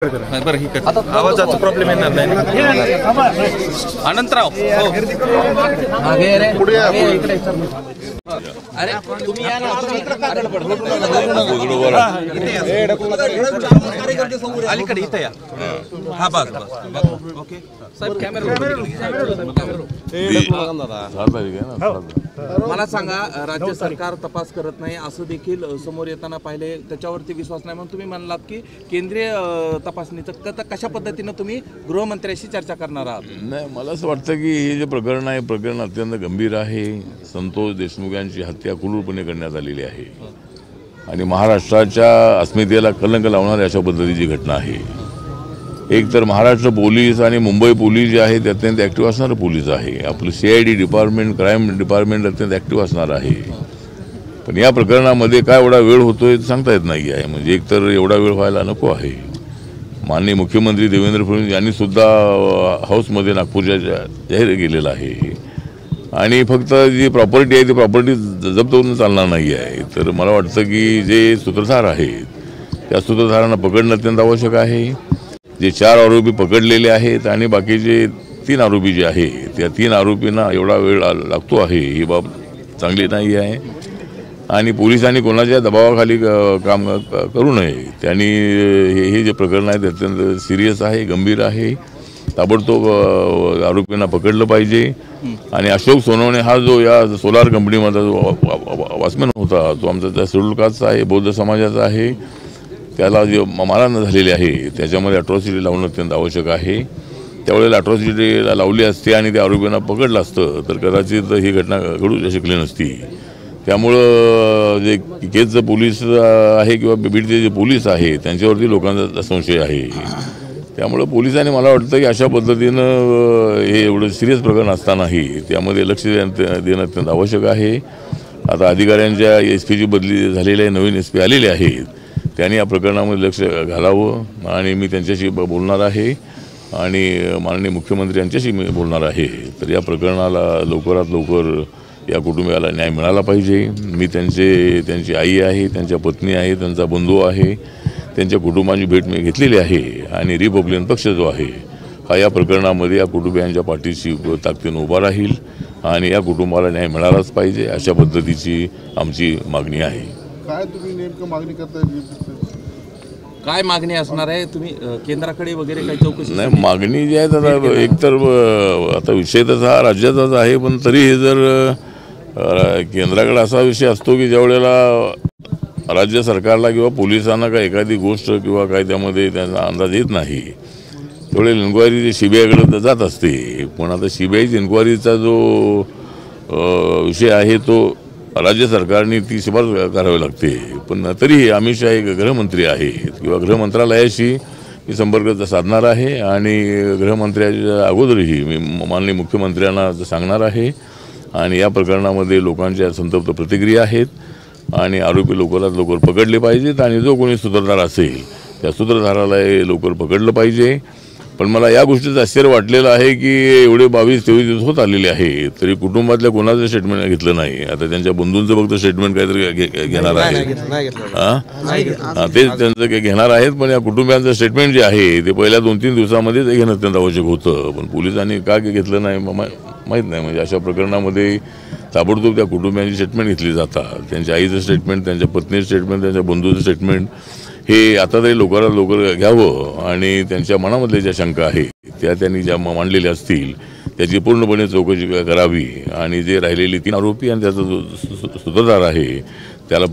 बरं ही आवाजाचा प्रॉब्लेम येणार नाही अनंतराव अरे तुम्ही या ना अलीकडे इथं या हा बस ओके साहेब मला सांगा राज्य सरकार तपास करत नाही असं देखील समोर येताना पाहिले त्याच्यावरती विश्वास नाही म्हणून तुम्ही म्हणलात की केंद्रीय तपासणीचं कशा पद्धतीने तुम्ही गृहमंत्र्यांशी चर्चा करणार आहात? नाही मला असं वाटतं की हे जे प्रकरण आहे प्रकरण अत्यंत गंभीर आहे। संतोष देशमुख यांची हत्या क्रूरपणे करण्यात आलेली आहे आणि महाराष्ट्राच्या अस्मितेला कलंक लावणारी अशा पद्धतीची घटना आहे। एक तर महाराष्ट्र पोलीस आणि मुंबई पोलीस जे आहे ते अत्यंत ॲक्टिव्ह असणारं पोलीस आहे। आपलं CID डिपार्टमेंट क्राईम डिपार्टमेंट अत्यंत ॲक्टिव्ह असणार आहे। पण या प्रकरणामध्ये काय एवढा वेळ होतोय सांगता येत नाही आहे। म्हणजे एकतर एवढा वेळ व्हायला नको आहे। माननीय मुख्यमंत्री देवेंद्र फडणवीस यांनी सुद्धा हाऊसमध्ये नागपूरच्या जाहीर केलेलं आहे आणि फक्त जी प्रॉपर्टी आहे ती प्रॉपर्टी जप्त करून चालणार नाही आहे। तर मला वाटतं की जे सूत्रधार आहेत त्या सूत्रधारांना पकडणं अत्यंत आवश्यक आहे। जे 4 आरोपी पकडलेले आहेत आणि बाकीचे 3 आरोपी जे आहे त्या 3 आरोपींना एवढा वेळ लागतो आहे ही बाब चांगली नाही आहे आणि पोलिसांनी कोणाच्या दबावाखाली काम करू नये। त्यांनी हे जे प्रकरण आहे ते अत्यंत सिरियस आहे, गंभीर आहे। ताबडतोब आरोपींना पकडलं पाहिजे आणि अशोक सोनवणे हा जो या सोलार कंपनीमध्ये वॉचमॅन होता तो आमचा त्या शेड्यूल कास्टचा आहे, बौद्ध समाजाचा आहे। त्याला जे मारहाण झालेली आहे त्याच्यामध्ये अट्रॉसिटी लावणं अत्यंत आवश्यक आहे। त्यावेळेला अट्रॉसिटी लावली असते आणि त्या आरोपींना पकडलं असतं तर कदाचित ही घटना घडू शकली नसती। त्यामुळं जे केसचं पोलीस आहे किंवा बीडचे जे पोलीस आहे त्यांच्यावरती लोकांचा संशय आहे। त्यामुळं पोलिसांनी मला वाटतं की अशा पद्धतीनं हे एवढं सिरियस प्रकरण असतानाही त्यामध्ये लक्ष देणं अत्यंत आवश्यक आहे। आता अधिकाऱ्यांच्या SP ची बदली झालेली आहे, नवीन SP आलेले आहेत, त्यांनी या प्रकरणामध्ये लक्ष घालावं आणि मी त्यांच्याशी बोलणार आहे आणि माननीय मुख्यमंत्री यांच्याशी मी बोलणार आहे। तर या प्रकरणाला लवकरात लवकर या कुटुंबियाला न्याय मिळाला पाहिजे। मी त्यांची आई आहे, त्यांच्या पत्नी आहे, त्यांचा बंधू आहे, त्यांच्या कुटुंबाची भेट मी घेतलेली आहे आणि रिपब्लिकन पक्ष जो आहे हा या प्रकरणामध्ये या कुटुंबियांच्या पाठीशी ताकदीने उभा राहील आणि या कुटुंबाला न्याय मिळालाच पाहिजे अशा पद्धतीची आमची मागणी आहे। काय तुम्ही नेमकं मागणी करताय? काय मागणी असणार आहे? तुम्ही केंद्राकडे वगैरे काही चौकशी? नाही मागणी जी आहे आता एकतर आता विषय तसा राज्याचाच आहे पण तरी हे जर केंद्राकडे असा विषय असतो की ज्यावेळेला राज्य सरकारला किंवा पोलिसांना काय एखादी गोष्ट किंवा काय त्यामध्ये त्यांचा अंदाज येत नाही त्यावेळेला इन्क्वायरी CBIकडे जात असते। पण आता CBIची इन्क्वायरीचा जो विषय आहे तो राज्य सरकारने ती शिफारस करावी लागते। पण तरीही अमित शाह एक गृहमंत्री आहेत किंवा गृहमंत्रालयाशी मी संपर्क साधणार आहे आणि गृहमंत्र्याच्या अगोदरही मी माननीय मुख्यमंत्र्यांना सांगणार आहे आणि या प्रकरणामध्ये लोकांच्या संतप्त प्रतिक्रिया आहेत आणि आरोपी लवकरात लवकर पकडले पाहिजेत आणि जो कोणी सूत्रधार असेल त्या सूत्रधाराला लवकर पकडलं पाहिजे। पण मला या गोष्टीचं आश्चर्य वाटलेलं आहे की एवढे 22-23 दिवस होत आलेले आहे तरी कुटुंबातल्या कोणाचं स्टेटमेंट घेतलं नाही। आता त्यांच्या बंधूंचं फक्त स्टेटमेंट काहीतरी घेणार आहे, तेच त्यांचं घेणार आहेत पण या कुटुंबियांचं स्टेटमेंट जे आहे ते पहिल्या 2-3 दिवसामध्येच घेणं अत्यंत आवश्यक होतं पण पोलिसांनी का घेतलं नाही माहीत नाही। म्हणजे अशा प्रकरणामध्ये ताबडतोब त्या कुटुंबियांची स्टेटमेंट घेतली जातात, त्यांच्या आईचं स्टेटमेंट, त्यांच्या पत्नीचं स्टेटमेंट, त्यांच्या बंधूचं स्टेटमेंट हे आता तरी लवकरात लवकर घ्यावं आणि त्यांच्या मनामधल्या ज्या शंका आहेत त्या त्यांनी ज्या मांडलेल्या असतील त्याची पूर्णपणे चौकशी करावी आणि जे राहिलेले 3 आरोपी आणि त्याचा जो सूत्रधार आहे त्याला